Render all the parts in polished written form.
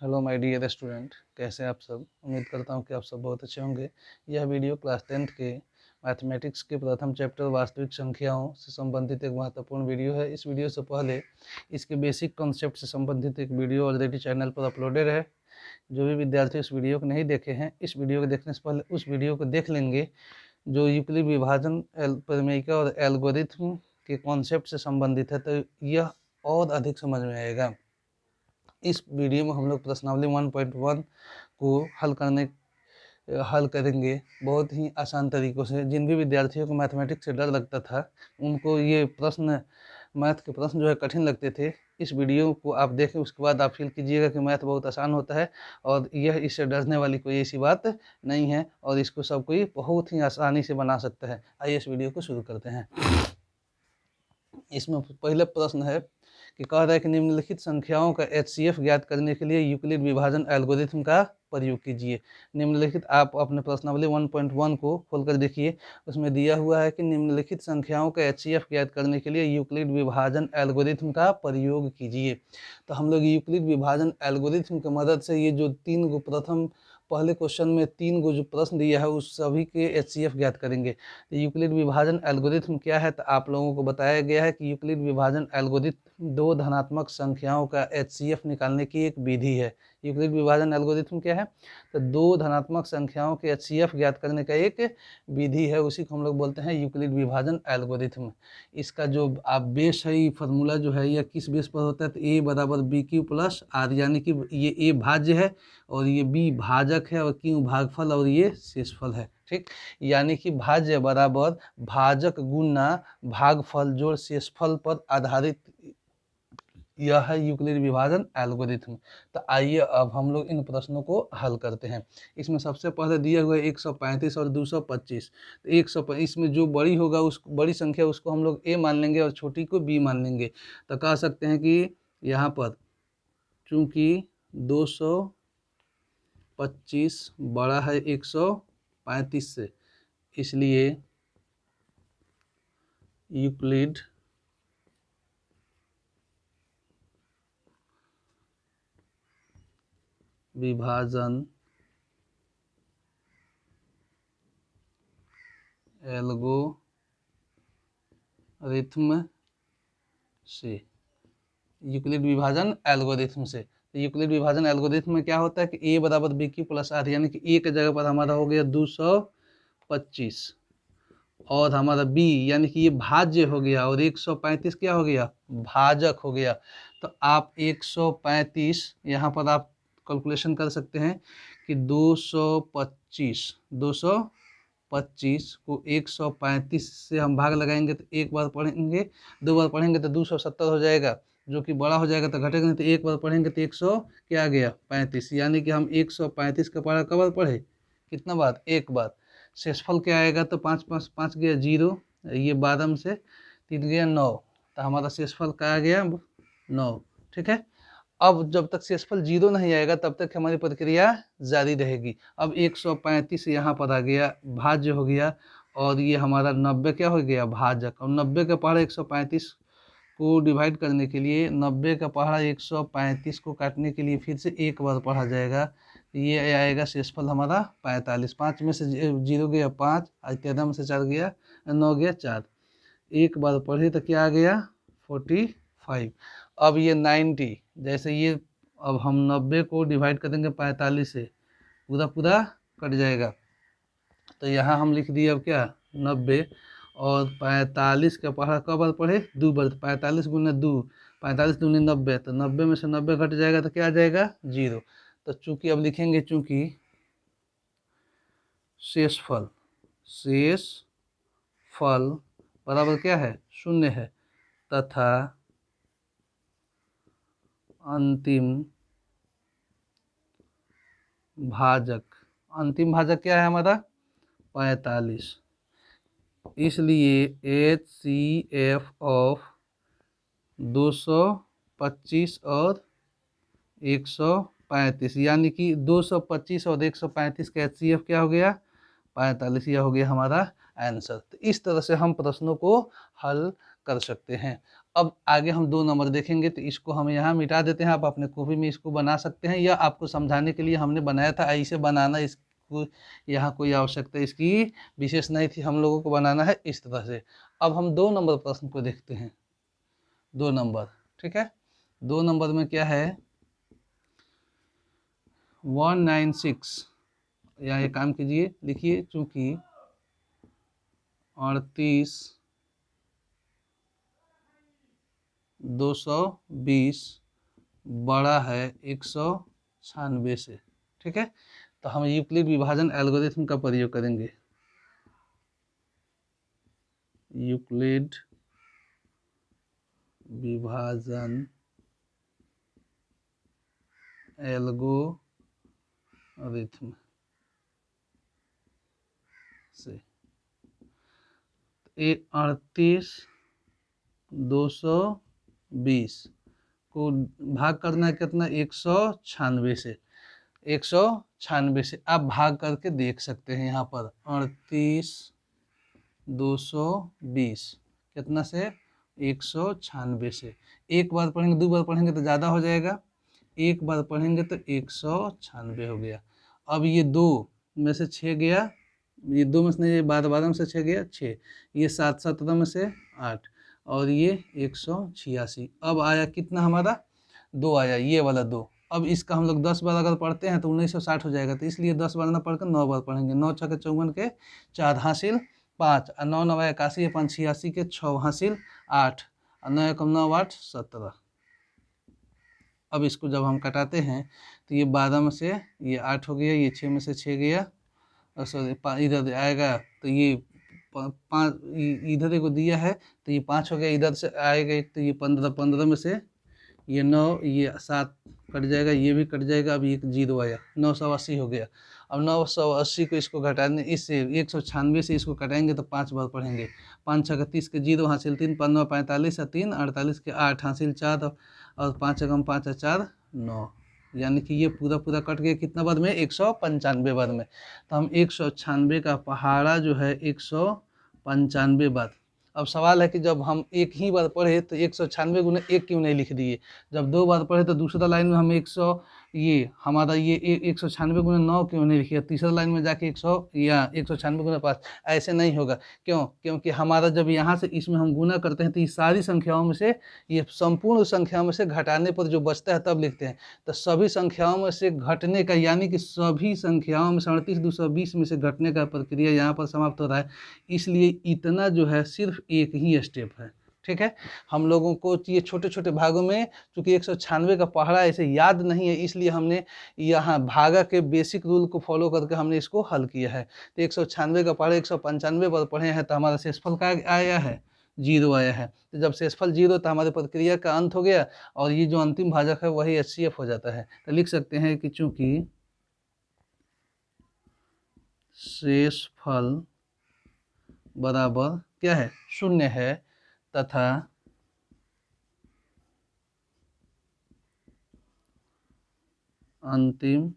Hello my dear student, कैसे हैं आप सब। उम्मीद करता हूं कि आप सब बहुत अच्छे होंगे। यह वीडियो क्लास 10th के मैथमेटिक्स के प्रथम चैप्टर वास्तविक संख्याओं से संबंधित एक महत्वपूर्ण वीडियो है। इस वीडियो से पहले इसके बेसिक कॉन्सेप्ट से संबंधित एक वीडियो ऑलरेडी चैनल पर अपलोडेड है। जो भी विद्यार्थी इस वीडियो को नहीं देखे हैं, इस वीडियो को देखने से पहले उस वीडियो को देख लेंगे जो यूक्लिड विभाजन, प्रमेयिका और एल्गोरिथम के कॉन्सेप्ट से संबंधित है, तो यह और अधिक समझ में आएगा। इस वीडियो में हम लोग प्रश्नावली 1.1 को हल करेंगे बहुत ही आसान तरीक़ों से। जिन भी विद्यार्थियों को मैथमेटिक्स से डर लगता था, उनको ये प्रश्न, मैथ के प्रश्न जो है कठिन लगते थे, इस वीडियो को आप देखें, उसके बाद आप फील कीजिएगा कि मैथ बहुत आसान होता है और यह इससे डरने वाली कोई ऐसी बात नहीं है और इसको सब कोई बहुत ही आसानी से बना सकता है। आइए इस वीडियो को शुरू करते हैं। इसमें पहले प्रश्न है कि कह रहा है कि निम्नलिखित संख्याओं का HCF ज्ञात करने के लिए यूक्लिड विभाजन एल्गोरिथम का प्रयोग कीजिए। निम्नलिखित, आप अपने प्रश्नावली 1.1 को खोलकर देखिए, उसमें दिया हुआ है कि निम्नलिखित संख्याओं का HCF ज्ञात करने के लिए यूक्लिड विभाजन एल्गोरिथम का प्रयोग कीजिए। तो हम लोग यूक्लिड विभाजन एल्गोरिथम की मदद से ये जो तीन गो प्रथम पहले क्वेश्चन में तीन गो जो प्रश्न दिया है उस सभी के HCF ज्ञात करेंगे। तो यूक्लिड विभाजन एल्गोरिथम क्या है, तो आप लोगों को बताया गया है कि यूक्लिड विभाजन एल्गोरिथम दो धनात्मक संख्याओं का HCF निकालने की एक विधि है। यूक्लिड विभाजन एल्गोरिथम क्या है, तो दो धनात्मक संख्याओं के HCF ज्ञात करने का एक विधि है, उसी को हम लोग बोलते हैं यूक्लिड विभाजन एल्गोरिथम। इसका जो आप बेस है, ये फार्मूला जो है, यह किस बेस पर होता है, तो A बराबर BQ प्लस R, यानी कि ये A भाज्य है और ये B भाजक है और Q भागफल और ये शेषफल है। ठीक, यानी कि भाज्य बराबर भाजक गुना भागफल जोड़ शेषफल पर आधारित यह है यूक्लिड विभाजन एल्गोरिथम। तो आइए अब हम लोग इन प्रश्नों को हल करते हैं। इसमें सबसे पहले दिया हुआ है 135 और 225। तो 100, इसमें जो बड़ी होगा, उस बड़ी संख्या उसको हम लोग A मान लेंगे और छोटी को B मान लेंगे। तो कह सकते हैं कि यहाँ पर चूंकि 225 बड़ा है 135 से, इसलिए यूक्लिड विभाजन एल्गोरिथम से, यूक्लिड विभाजन एल्गोरिथम से। तो यूक्लिड विभाजन एल्गोरिथम में क्या होता है कि A बराबर BQ प्लस R, यानी कि A के जगह पर हमारा हो गया 225 और हमारा B यानी कि ये भाज्य हो गया और 135 क्या हो गया, भाजक हो गया। तो आप 135 यहाँ पर आप कैलकुलेशन कर सकते हैं कि 225 को 135 से हम भाग लगाएंगे तो एक बार पढ़ेंगे, दो बार पढ़ेंगे तो 270 हो जाएगा, जो कि बड़ा हो जाएगा तो घटेगा नहीं। तो एक बार पढ़ेंगे तो 100 क्या आ गया 35, यानी कि हम 135 का पढ़ा कब पढ़े, कितना बार, एक बार। शेषफल क्या आएगा, तो 5 5 5 गया 0, ये 12 में से 3 गया 9, तो हमारा शेषफल क्या आ गया 9। ठीक है, अब जब तक शेषफल 0 नहीं आएगा तब तक हमारी प्रक्रिया जारी रहेगी। अब 135 यहाँ पर आ गया, भाज्य हो गया, और ये हमारा 90 क्या हो गया, भाजक। और 90 का पहाड़ा 135 को डिवाइड करने के लिए, 90 का पहाड़ा 135 को काटने के लिए फिर से एक बार पढ़ा जाएगा। ये आएगा शेषफल हमारा 45। 5 में से 0 गया 5, 13 में से 4 गया 9 गया 4, एक बार पढ़े तो क्या आ गया 45। अब ये 90, जैसे ये, अब हम 90 को डिवाइड करेंगे 45 से, पूरा पूरा कट जाएगा। तो यहाँ हम लिख दिए अब क्या 90, और 45 का पढ़ा कब बार पढ़े, 2 बार। 45 गुना 2, 45 दूनी 90, तो 90 में से 90 घट जाएगा तो क्या आ जाएगा 0। तो चूंकि अब लिखेंगे, चूंकि शेषफल बराबर क्या है 0 है, तथा अंतिम भाजक क्या है हमारा 45। इसलिए HCF ऑफ 225 और 135, यानी कि 225 और 135 का HCF क्या हो गया 45, यह हो गया हमारा आंसर। तो इस तरह से हम प्रश्नों को हल कर सकते हैं। अब आगे हम 2 नंबर देखेंगे, तो इसको हम यहाँ मिटा देते हैं। आप अपने कॉपी में इसको बना सकते हैं, या आपको समझाने के लिए हमने बनाया था, ऐसे बनाना, इसको यहाँ कोई आवश्यकता इसकी विशेष नहीं थी, हम लोगों को बनाना है इस तरह से। अब हम 2 नंबर प्रश्न को देखते हैं। 2 नंबर, ठीक है। 2 नंबर में क्या है, 196, यहाँ एक काम कीजिए, लिखिए, चूंकि 38,220 बड़ा है 196 से, ठीक है। तो हम यूक्लिड विभाजन एल्गोरिथम का प्रयोग करेंगे। यूक्लिड विभाजन एल्गोरिथम से 38,220 को भाग करना है कितना, 196 से। 196 से आप भाग करके देख सकते हैं यहाँ पर 38,220 कितना से, 196 से। एक बार पढ़ेंगे, 2 बार पढ़ेंगे तो ज़्यादा हो जाएगा, एक बार पढ़ेंगे तो 196 हो गया। अब ये 2 में से 6 गया, ये 2 में से नहीं, ये 12 में से 6 गया 6, ये 7 17 में से 8, और ये 186। अब आया कितना हमारा, 2 आया, ये वाला 2। अब इसका हम लोग 10 बार अगर पढ़ते हैं तो 1960 हो जाएगा, तो इसलिए 10 बार ना पढ़कर 9 बार पढ़ेंगे। 9 छः 54 के 4 हासिल 5, और 9 9 81, 5 86 के 6 हासिल 8, और 9 1 9 8 17। अब इसको जब हम कटाते हैं तो ये 12 में से ये 8 हो गया, ये 6 में से 6 गया, और सॉरी इधर आएगा तो ये 5, इधर को दिया है तो ये 5 हो गया, इधर से आएगा एक तो ये 15, 15 में से ये 9, ये 7 कट जाएगा, ये भी कट जाएगा। अब एक 0 आया, 980 हो गया। अब 980 को इसको घटाने, इससे 196 से इसको कटाएंगे तो 5 बार पढ़ेंगे। 5 छः 30 के 0 हासिल 3, 5 9 45, और 3 48 के 8 हासिल 4, और 5 एकम 5 4 9, यानी कि ये पूरा पूरा कट गया कितना बार में, 195 बार में। तो हम 196 का पहाड़ा जो है 195 बार। अब सवाल है कि जब हम एक ही बार पढ़े तो 196 गुने 1 क्यों नहीं लिख दिए, जब 2 बार पढ़े तो दूसरा लाइन में हम 100, ये हमारा ये 196 गुने 9 क्यों नहीं लिखिए, तीसरा लाइन में जाके 100 या 196 गुने 5, ऐसे नहीं होगा। क्यों, क्योंकि हमारा जब यहाँ से इसमें हम गुना करते हैं तो ये सारी संख्याओं में से, ये संपूर्ण संख्याओं में से घटाने पर जो बचता है तब लिखते हैं। तो सभी संख्याओं में से घटने का, यानी कि सभी संख्याओं में 38,220 में से घटने का प्रक्रिया यहाँ पर समाप्त हो रहा है। इसलिए इतना जो है सिर्फ एक ही स्टेप है, ठीक है। हम लोगों को ये छोटे छोटे भागों में, चूंकि 196 का पहाड़ा ऐसे याद नहीं है, इसलिए हमने यहाँ भागा के बेसिक रूल को फॉलो करके हमने इसको हल किया है। तो 196 का पहाड़ा 195 बार पढ़े हैं तो हमारा शेषफल का आया है 0 आया है। तो जब शेषफल 0 तो हमारी प्रक्रिया का अंत हो गया, और ये जो अंतिम भाजक है वही HCF हो जाता है। तो लिख सकते हैं कि चूंकि शेषफल बराबर क्या है, 0 है, तथा अंतिम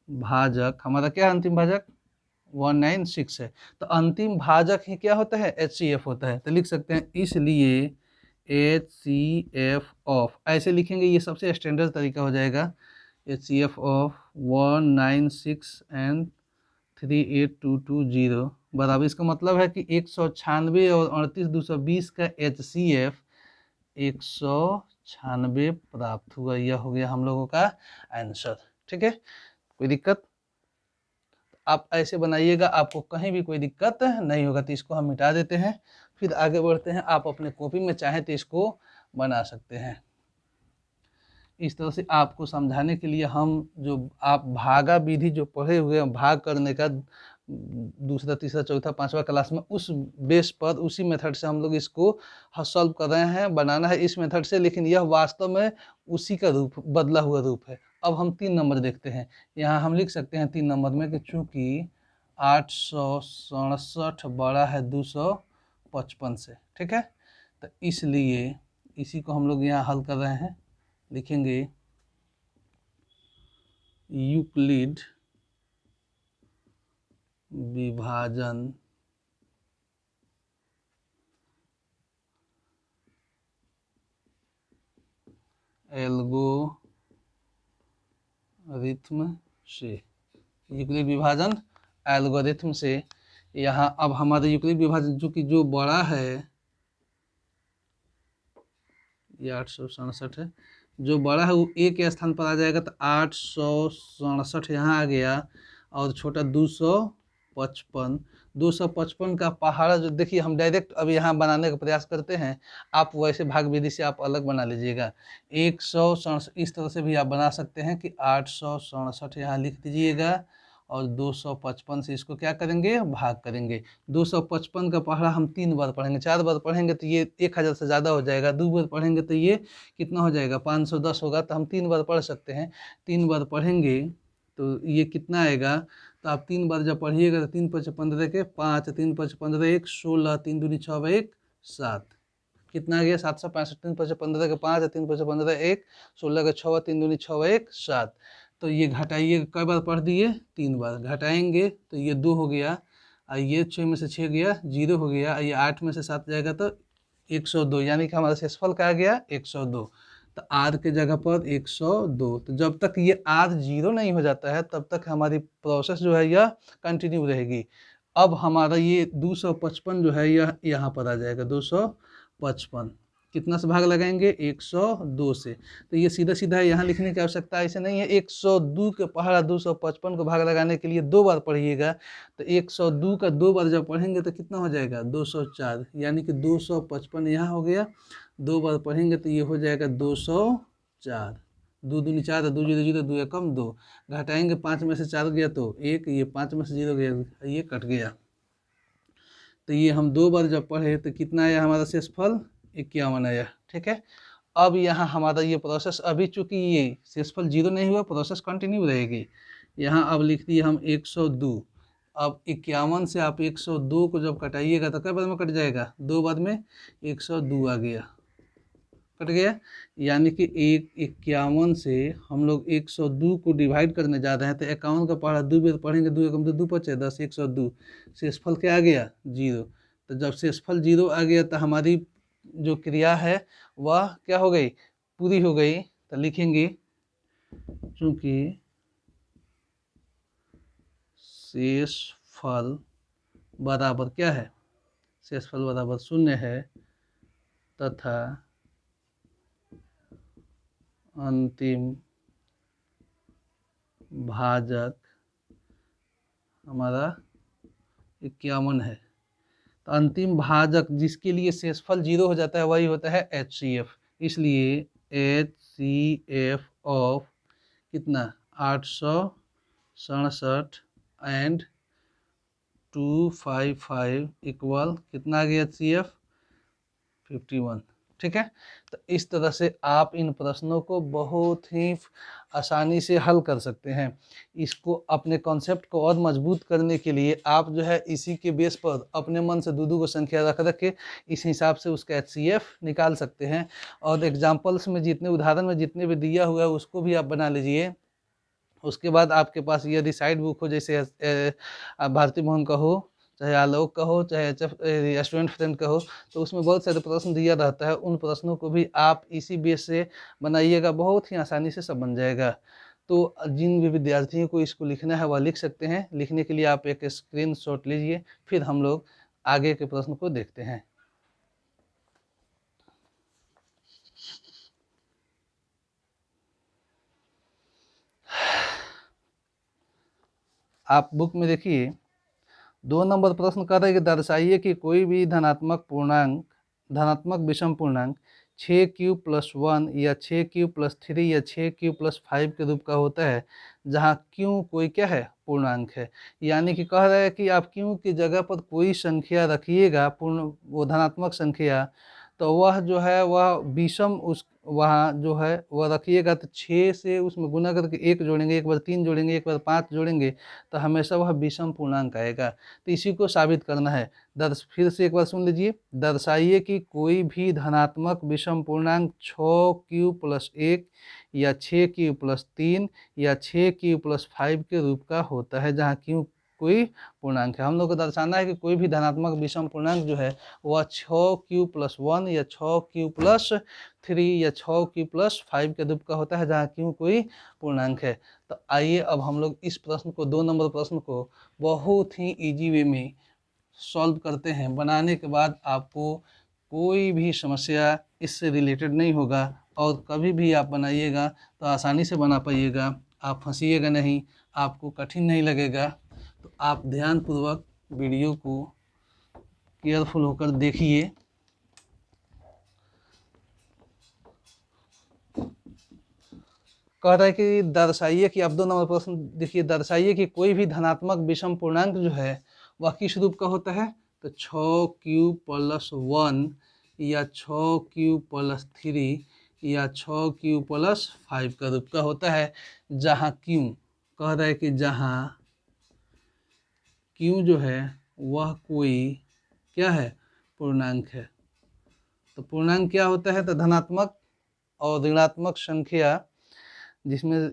भाजक हमारा क्या है, अंतिम भाजक 196 है। तो अंतिम भाजक ही क्या होता है, HCF होता है। तो लिख सकते हैं इसलिए HCF ऑफ, ऐसे लिखेंगे, ये सबसे स्टैंडर्ड तरीका हो जाएगा। HCF ऑफ 196 एंड 38220 बराबर, इसका मतलब है कि 196 और 38,220 का HCF 196 प्राप्त हुआ। यह हो गया हम लोगों का आंसर, ठीक है। कोई दिक्कत, आप ऐसे बनाइएगा, आपको कहीं भी कोई दिक्कत नहीं होगा। तो इसको हम मिटा देते हैं, फिर आगे बढ़ते हैं। आप अपने कॉपी में चाहें तो इसको बना सकते हैं। इस तरह से आपको समझाने के लिए हम जो आप भागा विधि जो पढ़े हुए हैं भाग करने का, दूसरा तीसरा चौथा पांचवा क्लास में, उस बेस पर उसी मेथड से हम लोग इसको सॉल्व कर रहे हैं। बनाना है इस मेथड से, लेकिन यह वास्तव में उसी का रूप, बदला हुआ रूप है। अब हम 3 नंबर देखते हैं। यहाँ हम लिख सकते हैं 3 नंबर में कि चूंकि 867 बड़ा है 255 से, ठीक है। तो इसलिए इसी को हम लोग यहाँ हल कर रहे हैं। लिखेंगे यूक्लिड विभाजन एल्गोरिथम से, यूक्लिड विभाजन एल्गोरिथम से। यहाँ अब हमारा यूक्लिड विभाजन जो कि जो बड़ा है, ये 867 है, जो बड़ा है वो ए के स्थान पर आ जाएगा, तो 867 यहाँ आ गया, और छोटा 255। 255 का पहाड़ा जो देखिए, हम डायरेक्ट अब यहाँ बनाने का प्रयास करते हैं, आप वैसे भाग विधि से आप अलग बना लीजिएगा। 167 इस तरह से भी आप बना सकते हैं कि 867 यहाँ लिख दीजिएगा, और 255 से इसको क्या करेंगे, भाग करेंगे। 255 का पहाड़ा हम 3 बार पढ़ेंगे, 4 बार पढ़ेंगे तो ये 1000 से ज़्यादा हो जाएगा, 2 बार पढ़ेंगे तो ये कितना हो जाएगा, 510 होगा। तो हम 3 बार पढ़ सकते हैं, 3 बार पढ़ेंगे तो ये कितना आएगा, तो आप 3 बार जब पढ़िएगा तो 3 5 15 के 5, 3 5 15 1 16, 3 दूनी 6 1 7, कितना आ गया 765। 3 5 15 के 5, 3 5 15 1 16 के 6, 3 दूनी 6 1 7। तो ये घटाइए, कई बार पढ़ दिए, 3 बार घटाएंगे तो ये 2 हो गया, और ये 6 में से 6 गया 0 हो गया, ये 8 में से 7 जाएगा तो 102, यानी कि हमारा शेषफल क्या आ गया 102। तो आर के जगह पर 102। तो जब तक ये आर 0 नहीं हो जाता है तब तक हमारी प्रोसेस जो है यह कंटिन्यू रहेगी। अब हमारा ये 255 जो है यह यहाँ पर आ जाएगा, 255 कितना से भाग लगाएंगे, 102 से। तो ये सीधा सीधा यहाँ लिखने की आवश्यकता ऐसे नहीं है। 102 के पहाड़ा 255 को भाग लगाने के लिए 2 बार पढ़िएगा, तो 102 का 2 बार जब पढ़ेंगे तो कितना हो जाएगा, 204, यानी कि 255 यहाँ हो गया। 2 बार पढ़ेंगे तो ये हो जाएगा 204, 2 दूनी 4, 2 0 0, 2 एकम 2, घटाएंगे 5 में से 4 गया तो 1, ये 5 में से 0 गया, ये कट गया। तो ये हम 2 बार जब पढ़े तो कितना आया हमारा शेषफल, 51 आया। ठीक है, अब यहाँ हमारा ये प्रोसेस, अभी चूंकि ये शेषफल 0 नहीं हुआ, प्रोसेस कंटिन्यू रहेगी। यहाँ अब लिख दिए हम 102। अब 51 से आप 102 को जब कटाइएगा तो कई बार में कट जाएगा, 2 बार में 102 आ गया, कट गया। यानी कि 51 से हम लोग 102 को डिवाइड करने जा रहे हैं, तो 51 का पहाड़ा 2 बार पढ़ेंगे, 2 एकम 2, 2 5 10, 102, शेषफल क्या आ गया 0। तो जब शेषफल 0 आ गया तो हमारी जो क्रिया है वह क्या हो गई, पूरी हो गई। तो लिखेंगे चूंकि शेषफल बराबर क्या है, शेषफल बराबर 0 है, तथा अंतिम भाजक हमारा 51 है। तो अंतिम भाजक जिसके लिए शेषफल 0 हो जाता है वही होता है HCF। इसलिए HCF ऑफ कितना 867 एंड 255 इक्वल कितना आ गया HCF 51। ठीक है, तो इस तरह से आप इन प्रश्नों को बहुत ही आसानी से हल कर सकते हैं। इसको अपने कॉन्सेप्ट को और मजबूत करने के लिए आप जो है इसी के बेस पर अपने मन से दो को संख्या रख के इस हिसाब से उसका HCF निकाल सकते हैं। और एग्जाम्पल्स में जितने उदाहरण में जितने भी दिया हुआ है उसको भी आप बना लीजिए। उसके बाद आपके पास यदि साइड बुक हो, जैसे भारती मोहन का हो, चाहे आलोक का हो, चाहे स्टूडेंट फ्रेंड का हो, तो उसमें बहुत सारे प्रश्न दिया रहता है। उन प्रश्नों को भी आप इसी बेस से बनाइएगा, बहुत ही आसानी से सब बन जाएगा। तो जिन भी विद्यार्थियों को इसको लिखना है वह लिख सकते हैं। लिखने के लिए आप एक स्क्रीनशॉट लीजिए, फिर हम लोग आगे के प्रश्न को देखते हैं। आप बुक में देखिए 2 नंबर प्रश्न कर रहे हैं कि दर्शाइए कि कोई भी धनात्मक पूर्णांक, धनात्मक विषम पूर्णांक 6q+1 या 6q+3 या 6q+5 के रूप का होता है, जहाँ q कोई क्या है, पूर्णांक है। यानी कि कह रहा है कि आप q की जगह पर कोई संख्या रखिएगा, पूर्ण वो धनात्मक संख्या, तो वह जो है वह विषम उस वहाँ जो है वह रखिएगा, तो 6 से उसमें गुना करके 1 जोड़ेंगे, एक बार 3 जोड़ेंगे, एक बार 5 जोड़ेंगे, तो हमेशा वह विषम पूर्णांक आएगा। तो इसी को साबित करना है। फिर से एक बार सुन लीजिए, दर्शाइए कि कोई भी धनात्मक विषम पूर्णांक 6q+1 या 6q+3 या 6q+5 के रूप का होता है, जहाँ q कोई पूर्णांक है। हम लोग को दर्शाना है कि कोई भी धनात्मक विषम पूर्णांक जो है वह 6q+1 या 6q+3 या 6q+5 के रूप का होता है, जहाँ q कोई पूर्णांक है। तो आइए अब हम लोग इस प्रश्न को 2 नंबर प्रश्न को बहुत ही इजी वे में सॉल्व करते हैं। बनाने के बाद आपको कोई भी समस्या इससे रिलेटेड नहीं होगा और कभी भी आप बनाइएगा तो आसानी से बना पाइएगा, आप फंसिएगा नहीं, आपको कठिन नहीं लगेगा। तो आप ध्यानपूर्वक वीडियो को केयरफुल होकर देखिए। कह रहा है कि दर्शाइए कि, अब 2 नंबर प्रश्न देखिए, दर्शाइए कि कोई भी धनात्मक विषम पूर्णांक जो है वह किस रूप का होता है। तो 6q+1 या 6q+3 या 6q+5 का रूप का होता है, जहाँ q, कह रहा है कि जहाँ q जो है वह कोई क्या है, पूर्णांक है। तो पूर्णांक क्या होता है, तो धनात्मक और ऋणात्मक संख्या जिसमें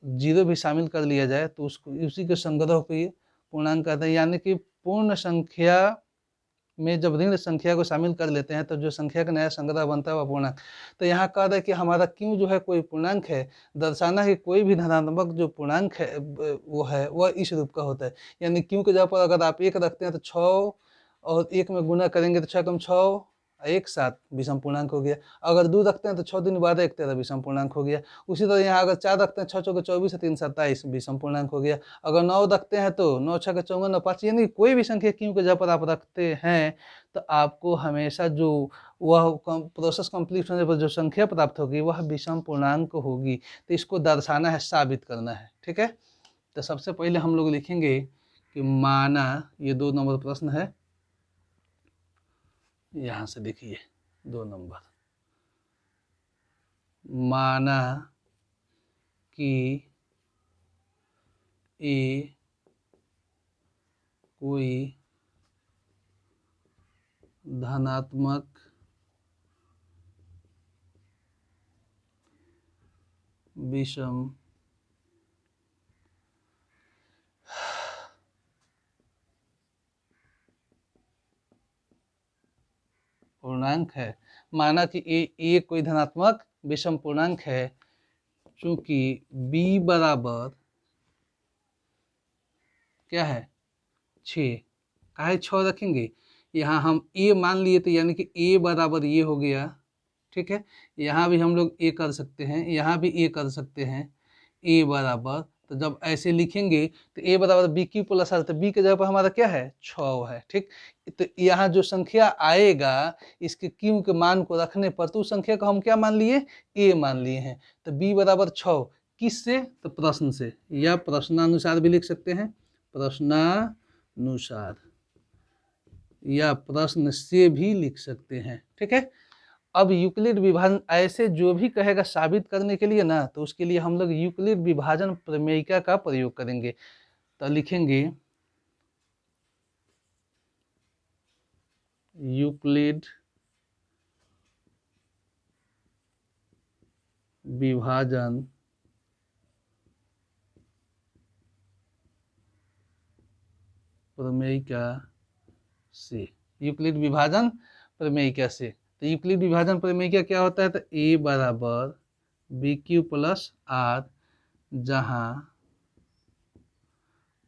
जीरो भी शामिल कर लिया जाए तो उसको, उसी के संग्रह को ये पूर्णांक कहते हैं। यानी कि पूर्ण संख्या में जब ऋण संख्या को शामिल कर लेते हैं तो जो संख्या का नया संग्रह बनता है वह पूर्णांक। तो यहाँ कह रहा है कि हमारा क्यों जो है कोई पूर्णांक है, दर्शाना है कि कोई भी धनात्मक जो पूर्णांक है वो है वह इस रूप का होता है। यानी क्यों के जगह पर अगर आप 1 रखते हैं तो 6 और 1 में गुना करेंगे तो 6×6 एक साथ विषम पूर्णांक हो गया। अगर 2 रखते हैं तो 6 दूनी 12 1 13 विषम पूर्णांक हो गया। उसी तरह यहाँ अगर 4 रखते हैं 6 चौके 24 3 27 विषम पूर्णांक हो गया। अगर 9 रखते हैं तो 9 6 54 9 5, यानी कोई भी संख्या क्यों के जगह पर आप रखते हैं तो आपको हमेशा जो वह प्रोसेस कंप्लीट होने पर जो संख्या प्राप्त होगी वह विषम पूर्णांक होगी। तो इसको दर्शाना है, साबित करना है, ठीक है। तो सबसे पहले हम लोग लिखेंगे कि माना, ये 2 नंबर प्रश्न है, यहाँ से देखिए 2 नंबर, माना कि ए कोई धनात्मक विषम पूर्णांक है। माना कि ए कोई धनात्मक विषम पूर्णांक है, चूंकि b बराबर क्या है 6, काहे 6 रखेंगे, यहाँ हम a मान लिए तो यानी कि a बराबर ये हो गया, ठीक है। यहाँ भी हम लोग a कर सकते हैं, यहाँ भी a कर सकते हैं, a बराबर, तो जब ऐसे लिखेंगे तो a बराबर BQ+R, तो b के जगह पर हमारा क्या है 6 है, ठीक। तो यहाँ जो संख्या आएगा इसके q के मान को रखने पर तो उस संख्या को हम क्या मान लिए, a मान लिए हैं। तो b बराबर 6 किससे, तो प्रश्न से, या प्रश्नानुसार भी लिख सकते हैं, प्रश्नानुसार या प्रश्न से भी लिख सकते हैं, ठीक है। अब यूक्लिड विभाजन ऐसे जो भी कहेगा साबित करने के लिए ना, तो उसके लिए हम लोग यूक्लिड विभाजन प्रमेयिका का प्रयोग करेंगे। तो लिखेंगे यूक्लिड विभाजन प्रमेयिका से, यूक्लिड विभाजन प्रमेयिका से। तो यूक्लिड विभाजन प्रमेयिका क्या होता है, तो a बराबर BQ+R, जहाँ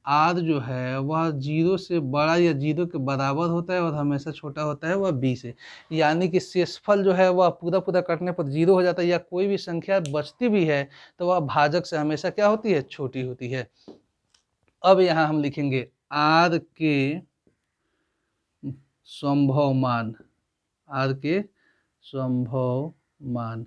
r जो है वह 0 से बड़ा या 0 के बराबर होता है और हमेशा छोटा होता है वह b से। यानी कि शेषफल जो है वह पूरा पूरा कटने पर 0 हो जाता है, या कोई भी संख्या बचती भी है तो वह भाजक से हमेशा क्या होती है, छोटी होती है। अब यहाँ हम लिखेंगे r के संभव मान, r के संभव मान,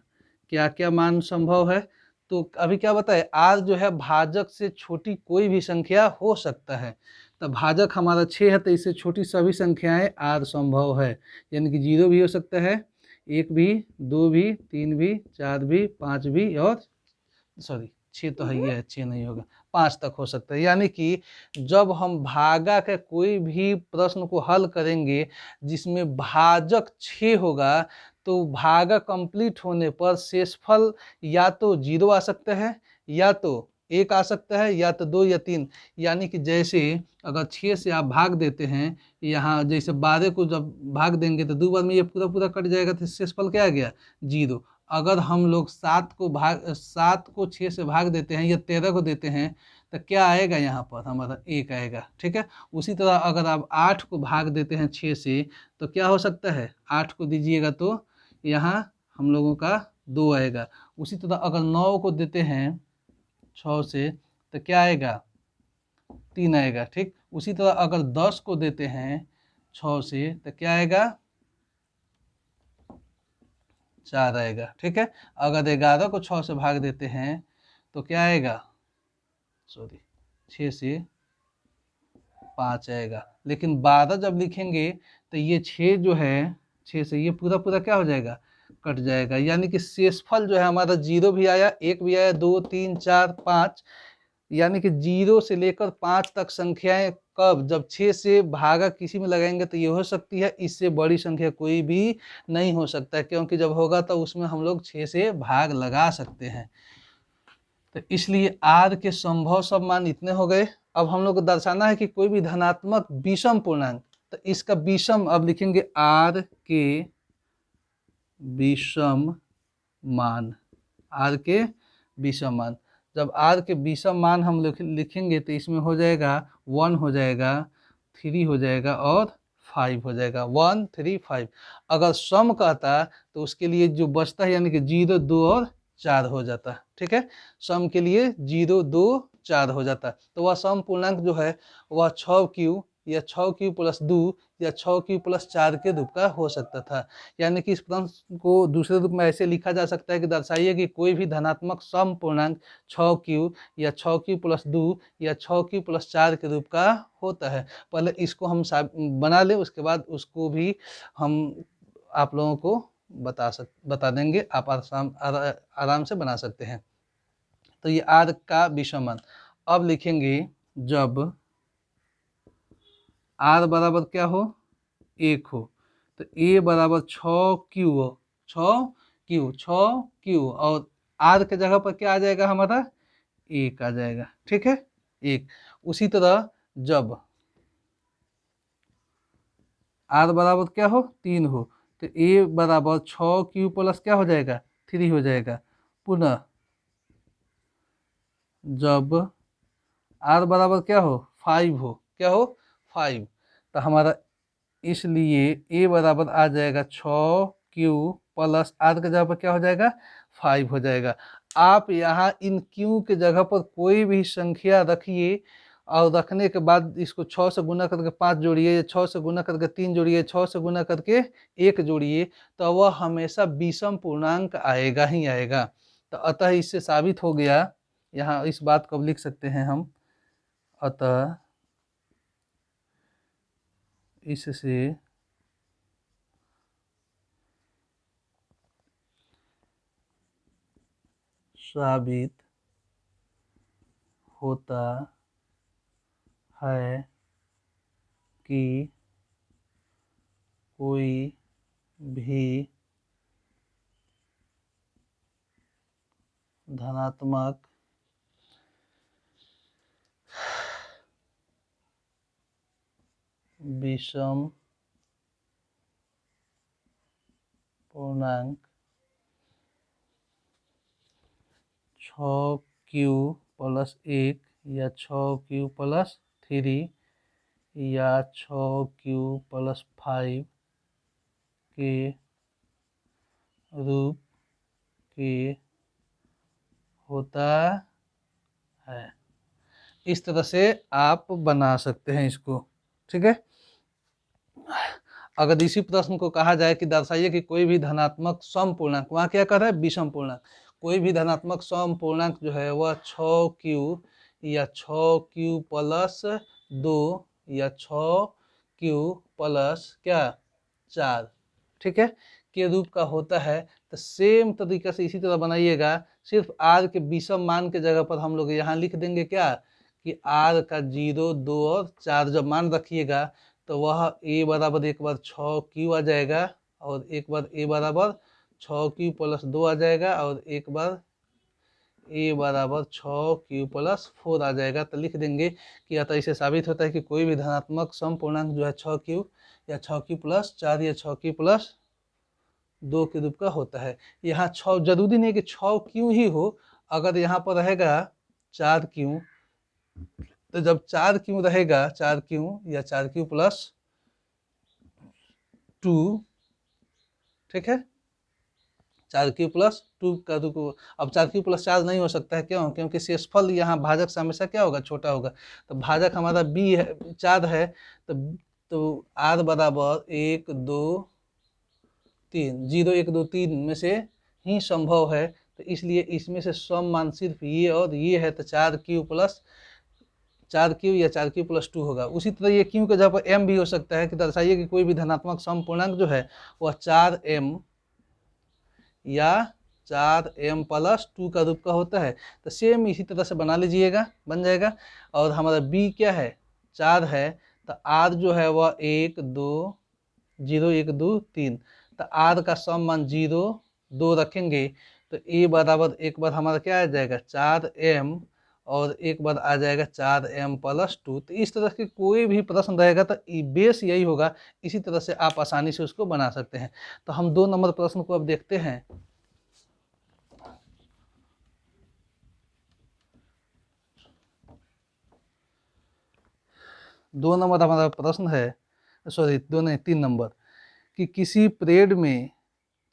क्या क्या मान संभव है, तो अभी क्या बताए, r जो है भाजक से छोटी कोई भी संख्या हो सकता है। तो भाजक हमारा 6 है, तो इससे छोटी सभी संख्याएं r संभव है, यानी कि 0 भी हो सकता है, 1 भी, 2 भी, 3 भी, 4 भी, 5 भी, और सॉरी 6 तो है ही है, 6 नहीं होगा, 5 तक हो सकता है। यानी कि जब हम भागा के कोई भी प्रश्न को हल करेंगे जिसमें भाजक 6 होगा तो भागा कंप्लीट होने पर शेषफल या तो 0 आ सकता है या तो एक आ सकता है, या तो 2 या 3। यानी कि जैसे अगर 6 से आप भाग देते हैं, यहाँ जैसे 12 को जब भाग देंगे तो 2 बार में ये पूरा पूरा कट जाएगा, तो शेषफल क्या आ गया 0। अगर हम लोग 7 को 6 से भाग देते हैं या 13 को देते हैं तो क्या आएगा, यहाँ पर हमारा 1 आएगा। ठीक है। उसी तरह अगर आप 8 को भाग देते हैं 6 से तो क्या हो सकता है, 8 को दीजिएगा तो यहाँ हम लोगों का 2 आएगा। उसी तरह अगर 9 को देते हैं 6 से तो क्या आएगा, 3 आएगा। ठीक। उसी तरह अगर 10 को देते हैं 6 से तो क्या आएगा, 4 आएगा। ठीक है। अगर 11 को 6 से भाग देते हैं तो क्या आएगा, 6 से 5 आएगा। लेकिन 12 जब लिखेंगे तो ये 6 जो है, 6 से ये पूरा पूरा क्या हो जाएगा, कट जाएगा। यानी कि शेषफल जो है हमारा 0 भी आया, 1 भी आया, 2 3 4 5। यानी कि 0 से लेकर 5 तक संख्याएं कब, जब 6 से भागा किसी में लगाएंगे तो ये हो सकती है, इससे बड़ी संख्या कोई भी नहीं हो सकता है, क्योंकि जब होगा तो उसमें हम लोग 6 से भाग लगा सकते हैं। तो इसलिए आर के संभव सब मान इतने हो गए। अब हम लोग को दर्शाना है कि कोई भी धनात्मक विषम पूर्णांक, तो इसका विषम अब लिखेंगे आर के विषम मान। आर के विषम मान, जब आर के विषम मान हम लिखेंगे तो इसमें हो जाएगा 1 हो जाएगा, 3 हो जाएगा और 5 हो जाएगा। 1 3 5। अगर सम कहता तो उसके लिए जो बचता है यानी कि 0 2 और 4 हो जाता। ठीक है। सम के लिए 0 2 4 हो जाता। तो वह सम पूर्णांक जो है वह 6q या 6q प्लस 2 या 6q प्लस 4 के रूप का हो सकता था। यानी कि इस प्रश्न को दूसरे रूप में ऐसे लिखा जा सकता है कि दर्शाइए कि कोई भी धनात्मक सम पूर्णांक 6q या 6q प्लस 2 या 6q प्लस 4 के रूप का होता है। पहले इसको हम बना लें, उसके बाद उसको भी हम आप लोगों को बता देंगे, आप आराम से बना सकते हैं। तो ये आर का विषम मान। अब लिखेंगे जब आर बराबर क्या हो, 1 हो, तो ए बराबर 6q हो, 6q और आर के जगह पर क्या आ जाएगा हमारा, 1 आ जाएगा। ठीक है, 1। उसी तरह जब आर बराबर क्या हो, 3 हो, तो ए बराबर 6q प्लस क्या हो जाएगा, 3 हो जाएगा। पुनः जब आर बराबर क्या हो, 5 हो, क्या हो 5, तो हमारा इसलिए ए बराबर आ जाएगा 6q प्लस आर के जगह पर क्या हो जाएगा, 5 हो जाएगा। आप यहाँ इन q के जगह पर कोई भी संख्या रखिए और रखने के बाद इसको 6 से गुना करके 5 जोड़िए, या 6 से गुना करके 3 जोड़िए, 6 से गुना करके 1 जोड़िए, तो वह हमेशा विषम पूर्णांक आएगा ही आएगा। तो अतः इससे साबित हो गया, यहाँ इस बात को लिख सकते हैं हम, अतः इससे साबित होता है कि कोई भी धनात्मक विषम पूर्णांक 6q प्लस 1 या 6q प्लस 3 या 6q प्लस 5 के रूप के होता है। इस तरह से आप बना सकते हैं इसको। ठीक है। अगर इसी प्रश्न को कहा जाए कि दर्शाइए कि कोई भी धनात्मक सम पूर्णांक, वहाँ क्या कर रहा है, विषम पूर्णांक, कोई भी धनात्मक सम पूर्णांक जो है वह 6q या 6q प्लस 2 या 6q प्लस क्या 4, ठीक है, के रूप का होता है। तो सेम तरीके से इसी तरह बनाइएगा, सिर्फ आर के विषम मान के जगह पर हम लोग यहाँ लिख देंगे क्या, कि आर का 0 2 और 4 जब मान रखिएगा तो वह ए बराबर एक बार 6q आ जाएगा, और एक बार ए बराबर 6q प्लस 2 आ जाएगा, और एक बार ए बराबर 6q प्लस 4 आ जाएगा। तो लिख देंगे कि अतः इसे साबित होता है कि कोई भी धनात्मक समपूर्णांक जो है 6q या 6q प्लस 4 या 6q प्लस 2 के रूप का होता है। यहाँ 6 जरूरी नहीं कि 6q ही हो, अगर यहाँ पर रहेगा 4q, तो जब 4q रहेगा 4q या 4q प्लस 2, ठीक है, 4q प्लस 2 का रूप। अब 4q प्लस 4 नहीं हो सकता है, क्यों? क्योंकि शेषफल यहाँ भाजक से हमेशा क्या होगा? छोटा होगा। तो भाजक हमारा b है, 4 है, तो r बराबर 1 2 3, 0 1 2 3 में से ही संभव है। तो इसलिए इसमें से सम मान सिर्फ ये और ये है, तो 4q प्लस 4q या 4q प्लस 2 होगा। उसी तरह ये q के जगह पर m भी हो सकता है, कि दर्शाइए कि कोई भी धनात्मक समपूर्णांक जो है वह 4m या 4m प्लस 2 का रूप का होता है। तो सेम इसी तरह से बना लीजिएगा, बन जाएगा। और हमारा b क्या है? 4 है, तो r जो है वह 1 2 0 1 2 3, तो r का सम मान 0 2 रखेंगे, तो a बराबर एक बार हमारा क्या आ जाएगा? 4m, और एक बार आ जाएगा 4m प्लस 2। तो इस तरह के कोई भी प्रश्न रहेगा तो बेस यही होगा। इसी तरह से आप आसानी से उसको बना सकते हैं। तो हम 2 नंबर प्रश्न को अब देखते हैं। 2 नंबर हमारा प्रश्न है, सॉरी 2 नहीं 3 नंबर, कि किसी परेड में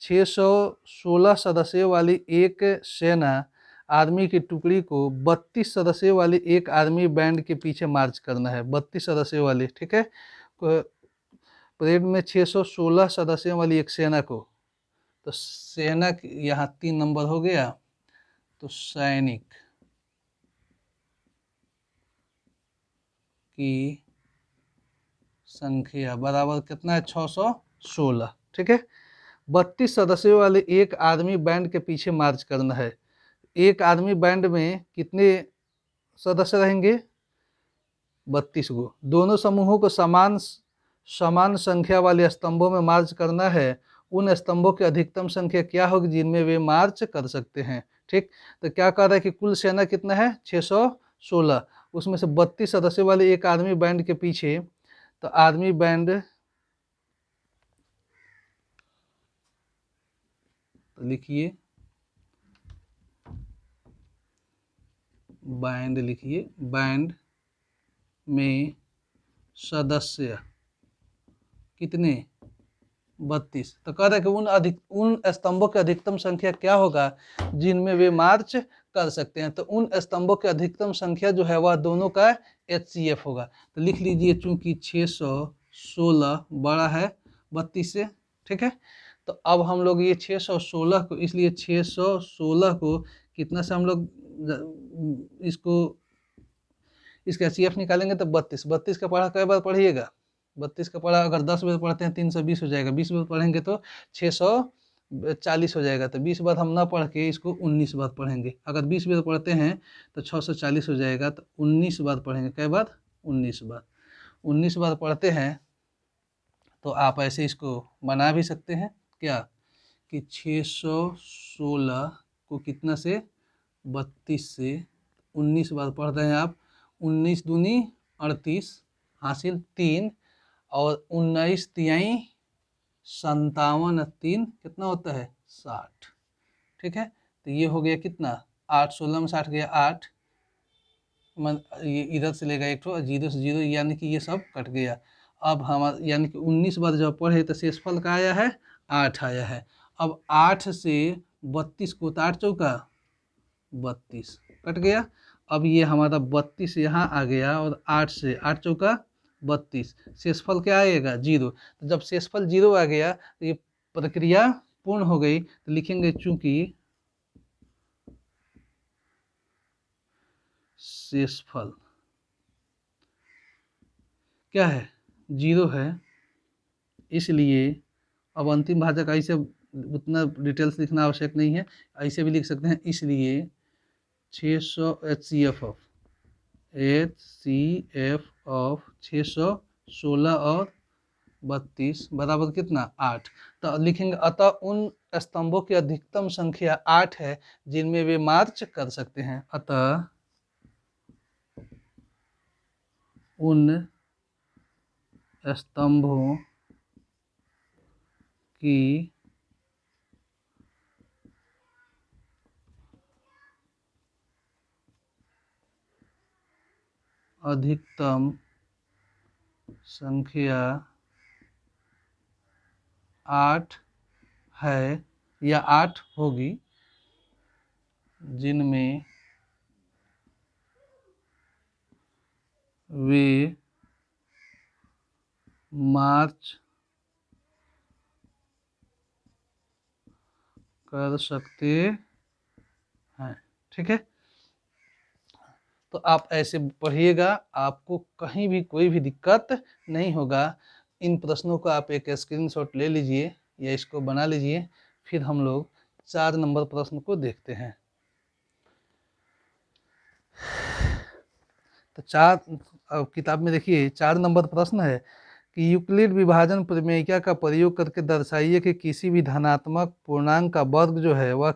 616 सदस्यों वाली एक सेना आर्मी की टुकड़ी को 32 सदस्यों वाली एक आर्मी बैंड के पीछे मार्च करना है। 32 सदस्यों वाली, ठीक है, परेड में 616 सदस्यों वाली एक सेना को, तो सेना यहाँ 3 नंबर हो गया, तो सैनिक की संख्या बराबर कितना है? 616, ठीक है। 32 सदस्यों वाले एक आर्मी बैंड के पीछे मार्च करना है। एक आर्मी बैंड में कितने सदस्य रहेंगे? 32 को। दोनों समूहों को समान संख्या वाले स्तंभों में मार्च करना है। उन स्तंभों की अधिकतम संख्या क्या होगी जिनमें वे मार्च कर सकते हैं? ठीक, तो क्या कह रहा है कि कुल सेना कितना है? 616, उसमें से 32 सदस्यों वाले एक आर्मी बैंड के पीछे, तो आर्मी बैंड, तो लिखिए बैंड, लिखिए बैंड में सदस्य कितने? 32। तो कह रहे कि उन स्तंभों की अधिकतम संख्या क्या होगा जिनमें वे मार्च कर सकते हैं। तो उन स्तंभों की अधिकतम संख्या जो है वह दोनों का HCF होगा। तो लिख लीजिए, चूंकि 616 बड़ा है 32 से, ठीक है। तो अब हम लोग ये 616 को, इसलिए 616 को कितना से हम लोग इसका HCF निकालेंगे, तो 32 का पढ़ा कई बार पढ़िएगा? 32 का पढ़ा अगर 10 बार पढ़ते हैं 320 हो जाएगा, 20 बार पढ़ेंगे तो 640 हो जाएगा। तो 20 बार हम ना पढ़ के इसको 19 बार पढ़ेंगे। अगर 20 बार पढ़ते हैं तो 640 हो जाएगा, तो 19 बार पढ़ेंगे। कई बार? 19 बार। 19 बार पढ़ते हैं तो आप ऐसे इसको बना भी सकते हैं, क्या कि 616 को कितना से? 32 से 19 बार पढ़ रहे हैं आप। 19 दूनी 38 हासिल 3, और 19 तिहाई 57, 3 कितना होता है? 60, ठीक है। तो ये हो गया कितना? 8, 16 में 60 गया 8, ये इधर से लेगा एक तो 0 से 0, यानी कि ये सब कट गया। अब हमारा यानी कि 19 बार जब पढ़े तो शेषफल का आया है 8 आया है। अब 8 से 32 को, तो 8 चौका 32 कट गया। अब ये हमारा 32 यहाँ आ गया, और 8 से 8 चौका 32, शेषफल क्या आएगा? 0। तो जब शेषफल 0 आ गया तो ये प्रक्रिया पूर्ण हो गई। तो लिखेंगे चूंकि शेषफल क्या है? 0 है, इसलिए अब अंतिम भाजक ऐसे उतना डिटेल्स लिखना आवश्यक नहीं है, ऐसे भी लिख सकते हैं। इसलिए 600 HCF ऑफ 616 और 32 बराबर कितना? 8। तो लिखेंगे अतः उन स्तंभों की अधिकतम संख्या 8 है जिनमें वे मार्च कर सकते हैं। अतः उन स्तंभों की अधिकतम संख्या 8 है या 8 होगी जिनमें वे मार्च कर सकते हैं। ठीक है, तो आप ऐसे पढ़िएगा, आपको कहीं भी कोई भी दिक्कत नहीं होगा। इन प्रश्नों को आप एक स्क्रीनशॉट ले लीजिए या इसको बना लीजिए। फिर हम लोग 4 नंबर प्रश्न को देखते हैं। तो किताब में देखिए 4 नंबर प्रश्न है कि यूक्लिड विभाजन प्रमेयिका का प्रयोग करके दर्शाइए कि किसी भी धनात्मक पूर्णांक का वर्ग जो है वह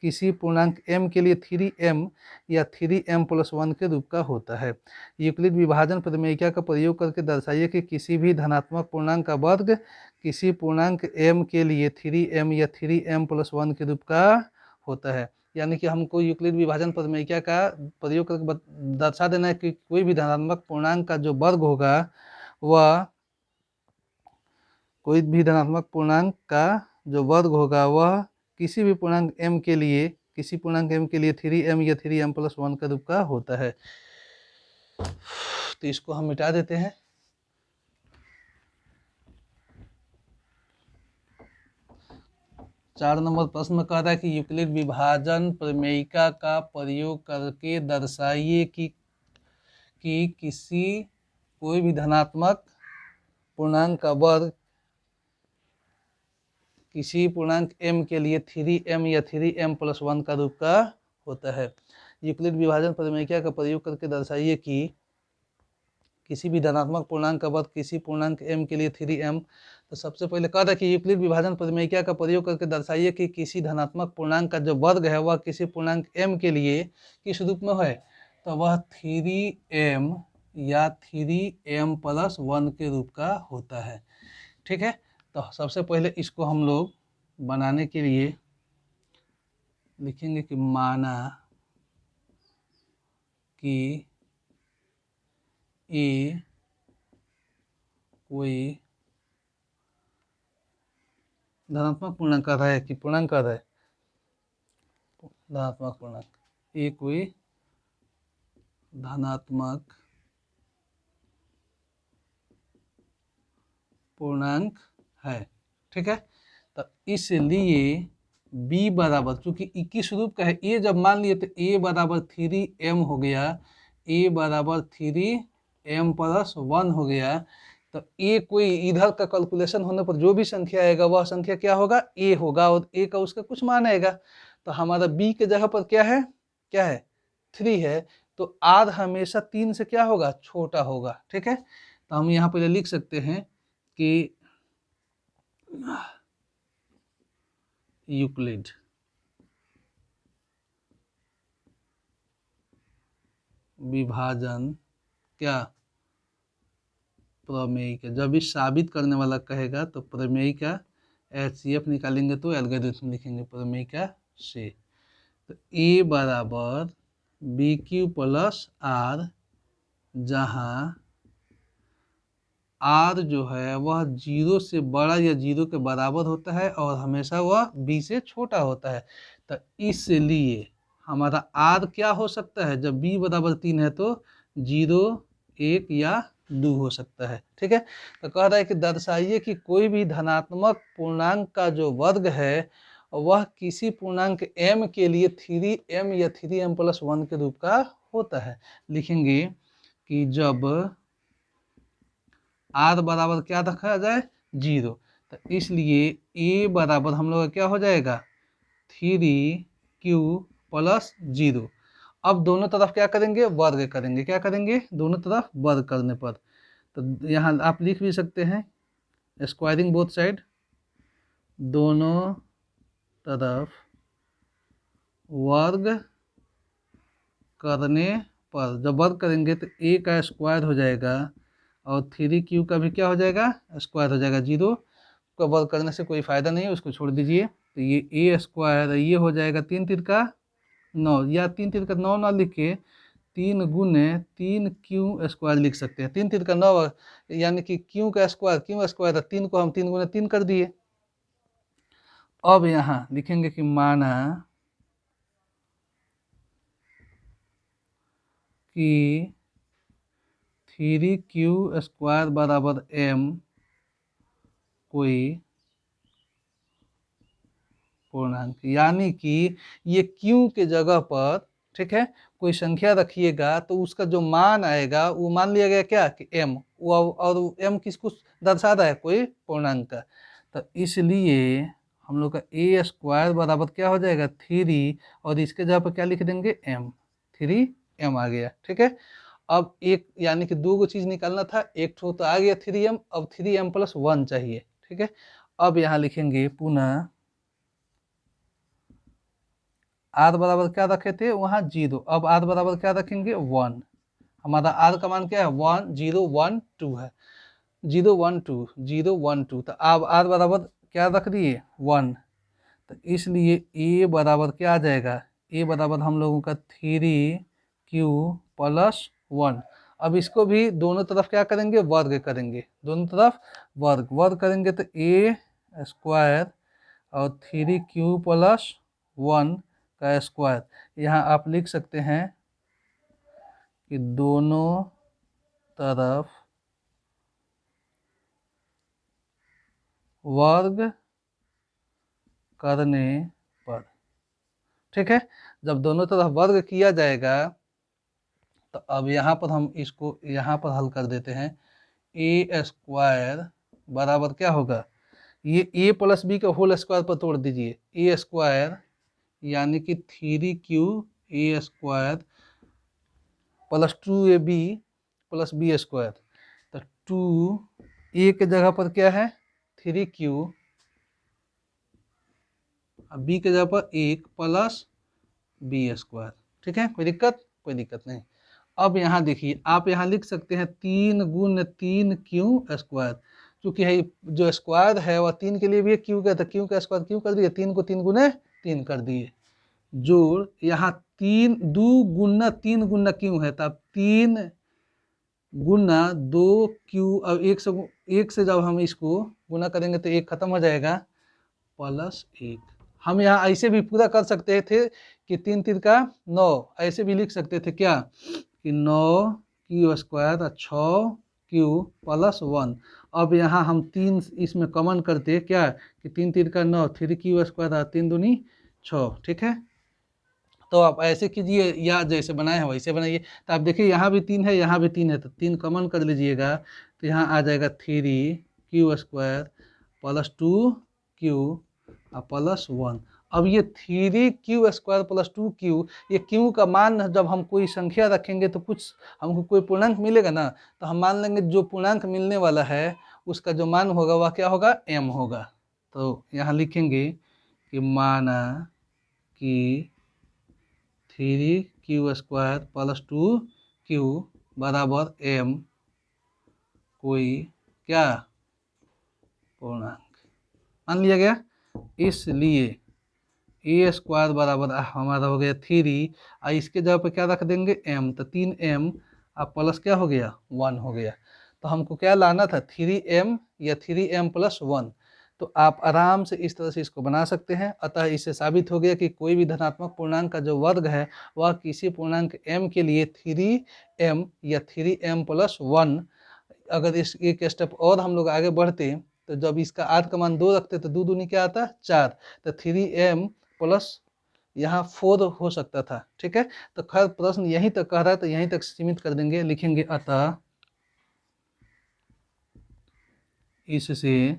किसी पूर्णांक m के लिए 3m या 3m+1 के रूप का होता है। यूक्लिड विभाजन प्रमेयिका का प्रयोग करके दर्शाइए कि किसी भी धनात्मक पूर्णांक का वर्ग किसी पूर्णांक m के लिए 3m या 3m+1 के रूप का होता है। यानी कि हमको यूक्लिड विभाजन प्रमेयिका का प्रयोग करके दर्शा देना है कि कोई भी धनात्मक पूर्णांक का जो वर्ग होगा वह कोई भी धनात्मक पूर्णांक का जो वर्ग होगा वह किसी भी पूर्णांक m के लिए 3m या 3m+1 का रूप का होता है। तो इसको हम मिटा देते हैं। चार नंबर प्रश्न कह रहा है कि यूक्लिड विभाजन प्रमेयिका का प्रयोग करके दर्शाइए कि कोई भी धनात्मक पूर्णांक का वर्ग किसी पूर्णांक m के लिए 3m या 3m+1 का रूप का होता है। यूक्लिड विभाजन प्रमेयिका का प्रयोग करके दर्शाइए कि किसी भी धनात्मक पूर्णांक का वर्ग किसी पूर्णांक m के लिए 3m। तो सबसे पहले कहा था कि यूक्लिड विभाजन प्रमेयिका का प्रयोग करके दर्शाइए कि किसी धनात्मक पूर्णांक का जो वर्ग है वह किसी पूर्णांक m के लिए किस रूप में है, तो वह 3m या 3m+1 के रूप का होता है। ठीक है, तो सबसे पहले इसको हम लोग बनाने के लिए लिखेंगे कि माना कि ए कोई धनात्मक पूर्णांक कर रहा है कि पूर्णांक कर रहा है, धनात्मक पूर्णांक ए कोई धनात्मक पूर्णांक है। ठीक है, तो इसलिए b बराबर, चूंकि 21 रूप का है, a जब मान लिए तो a बराबर 3m हो गया, a बराबर 3m+1 हो गया। तो a कोई इधर का कैलकुलेशन होने पर जो भी संख्या आएगा वह संख्या क्या होगा, a होगा, और a का उसका कुछ मान आएगा। तो हमारा b के जगह पर क्या है 3 है, तो r हमेशा 3 से क्या होगा, छोटा होगा। ठीक है, तो हम यहाँ पर लिख सकते हैं कि यूक्लिड विभाजन क्या प्रमेयिका, जब भी साबित करने वाला कहेगा तो प्रमेयिका HCF निकालेंगे तो एल्गोरिथम लिखेंगे प्रमेयिका से। तो A बराबर BQ+R, जहाँ R जो है वह 0 से बड़ा या 0 के बराबर होता है और हमेशा वह B से छोटा होता है। तो इसलिए हमारा R क्या हो सकता है, जब B बराबर 3 है तो 0, 1 या 2 हो सकता है। ठीक है, तो कह रहा है कि दर्शाइए कि कोई भी धनात्मक पूर्णांक का जो वर्ग है वह किसी पूर्णांक m के लिए 3m या 3m+1 के रूप का होता है। लिखेंगे कि जब r बराबर क्या रखा जाए, 0, तो इसलिए a बराबर हम लोग क्या हो जाएगा 3q+0। अब दोनों तरफ क्या करेंगे, वर्ग करेंगे। क्या करेंगे, दोनों तरफ वर्ग करने पर, तो यहाँ आप लिख भी सकते हैं स्क्वायरिंग बोथ साइड, दोनों तरफ वर्ग करने पर, जब वर्ग करेंगे तो ए का स्क्वायर हो जाएगा और 3q का भी क्या हो जाएगा, स्क्वायर हो जाएगा। 0 का वर्ग करने से कोई फ़ायदा नहीं है, उसको छोड़ दीजिए। तो ये ए स्क्वायर ये हो जाएगा 3 3 का 9, या 3 3 का 9 ना लिख के 3 गुने 3q स्क्वायर लिख सकते हैं। 3 3 का 9 यानी कि q का स्क्वायर, क्यू स्क्वायर 3 को हम 3 गुने 3 कर दिए। अब यहाँ लिखेंगे कि माना कि 3q स्क्वायर बराबर m कोई पूर्णांक, यानी कि ये q के जगह पर, ठीक है, कोई संख्या रखिएगा तो उसका जो मान आएगा वो मान लिया गया क्या कि m, और m किसको दर्शा रहा है, कोई पूर्णांक का। तो इसलिए हम लोग का ए स्क्वायर बराबर क्या हो जाएगा 3, और इसके जगह पर क्या लिख देंगे m, 3m आ गया। ठीक है, अब एक यानी कि दो चीज निकालना था, एक तो आ गया 3m, अब 3m प्लस 1 चाहिए। ठीक है, अब यहाँ लिखेंगे पुनः आर बराबर क्या रखे थे वहाँ 0, अब आर बराबर क्या रखेंगे 1। हमारा आर का मान क्या है 1 0 1 2 है, 0 1 2 0 1 2, तो अब आर बराबर क्या रख दिए 1। तो इसलिए ए बराबर क्या आ जाएगा, ए बराबर हम लोगों का 3q प्लस 1। अब इसको भी दोनों तरफ क्या करेंगे, वर्ग करेंगे, दोनों तरफ वर्ग वर्ग करेंगे तो ए स्क्वायर और 3q प्लस 1 का स्क्वायर। यहाँ आप लिख सकते हैं कि दोनों तरफ वर्ग करने पर, ठीक है, जब दोनों तरफ वर्ग किया जाएगा तो अब यहाँ पर हम इसको यहाँ पर हल कर देते हैं। ए स्क्वायर बराबर क्या होगा, ये ए प्लस बी का होल स्क्वायर पर तोड़ दीजिए, ए स्क्वायर यानी कि 3q A square plus 2ab plus B square. तो 2 ए के जगह पर क्या है 3q, बी के जगह पर 1 प्लस बी स्क्वायर। ठीक है, कोई दिक्कत, कोई दिक्कत नहीं। अब यहाँ देखिए आप यहाँ लिख सकते हैं 3 गुण 3q स्क्वायर, क्योंकि है जो स्क्वायर है वह 3 के लिए भी है, क्यू का, तो क्यू का स्क्वायर क्यू कर दिए, 3 को 3 गुने 3 कर दिए, जोड़ यहाँ 3 2 गुना 3 गुना क्यू है, तब 3 गुना 2q, अब एक से जब हम इसको गुना करेंगे तो एक खत्म हो जाएगा प्लस 1। हम यहाँ ऐसे भी पूरा कर सकते थे कि 3 3 का 9, ऐसे भी लिख सकते थे क्या कि 9q स्क्वायर 6q प्लस 1। अब यहाँ हम 3 इसमें कॉमन करते क्या कि 3 3 का 9, 3q स्क्वायर 3 दूनी 6। ठीक है, तो आप ऐसे कीजिए या जैसे बनाए हैं वैसे बनाइए। तो आप देखिए यहाँ भी 3 है, यहाँ भी 3 है, तो 3 कॉमन कर लीजिएगा तो यहाँ आ जाएगा 3q square plus 2q plus 1। अब ये 3q स्क्वायर प्लस 2q, ये q का मान जब हम कोई संख्या रखेंगे तो कुछ हमको कोई पूर्णांक मिलेगा ना, तो हम मान लेंगे जो पूर्णांक मिलने वाला है उसका जो मान होगा वह क्या होगा m होगा। तो यहाँ लिखेंगे कि माना कि 3q स्क्वायर प्लस 2q बराबर m कोई क्या पूर्णांक मान लिया गया। इसलिए ए स्क्वायर बराबर हमारा हो गया 3, और इसके जगह पे क्या रख देंगे m, तो 3m अब प्लस क्या हो गया 1 हो गया। तो हमको क्या लाना था 3m या 3m प्लस 1। तो आप आराम से इस तरह से इसको बना सकते हैं। अतः इससे साबित हो गया कि कोई भी धनात्मक पूर्णांक का जो वर्ग है वह किसी पूर्णांक m के लिए 3m या 3m प्लस 1। अगर इस एक स्टेप और हम लोग आगे बढ़ते तो जब इसका आर का मान 2 रखते तो 2 दूनी क्या आता 4, तो 3m प्लस यहाँ 4 हो सकता था। ठीक है, तो खैर प्रश्न यहीं तक कह रहा है तो यहीं तक सीमित कर देंगे, लिखेंगे अतः इससे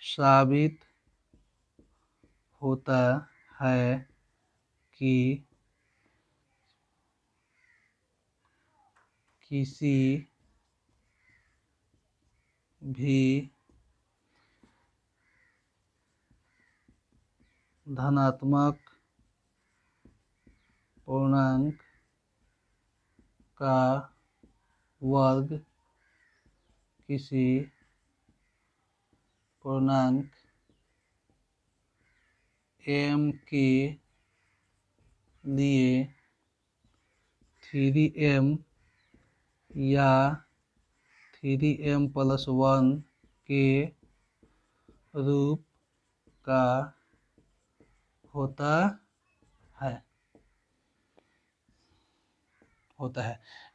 साबित होता है कि किसी भी धनात्मक पूर्णांक का वर्ग किसी पूर्णांक m के लिए 3m या 3m+1 के रूप का होता है।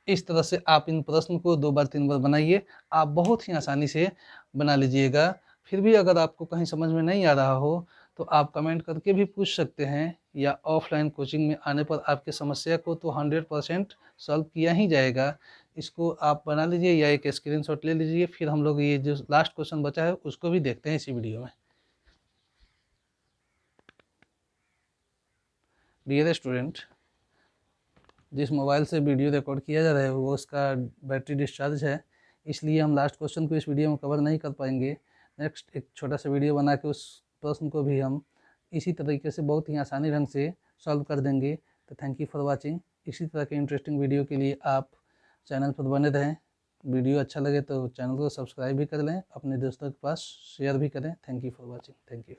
इस तरह से आप इन प्रश्न को 2 बार 3 बार बनाइए, आप बहुत ही आसानी से बना लीजिएगा। फिर भी अगर आपको कहीं समझ में नहीं आ रहा हो तो आप कमेंट करके भी पूछ सकते हैं, या ऑफलाइन कोचिंग में आने पर आपकी समस्या को तो 100% सॉल्व किया ही जाएगा। इसको आप बना लीजिए या एक स्क्रीनशॉट ले लीजिए। फिर हम लोग ये जो लास्ट क्वेश्चन बचा है उसको भी देखते हैं इसी वीडियो में। डियर स्टूडेंट, जिस मोबाइल से वीडियो रिकॉर्ड किया जा रहा है वो उसका बैटरी डिस्चार्ज है, इसलिए हम लास्ट क्वेश्चन को इस वीडियो में कवर नहीं कर पाएंगे। नेक्स्ट एक छोटा सा वीडियो बना के उस प्रश्न को भी हम इसी तरीके से बहुत ही आसानी ढंग से सॉल्व कर देंगे। तो थैंक यू फॉर वाचिंग। इसी तरह के इंटरेस्टिंग वीडियो के लिए आप चैनल पर बने रहें। वीडियो अच्छा लगे तो चैनल को सब्सक्राइब भी कर लें, अपने दोस्तों के पास शेयर भी करें। Thank you for watching. Thank you.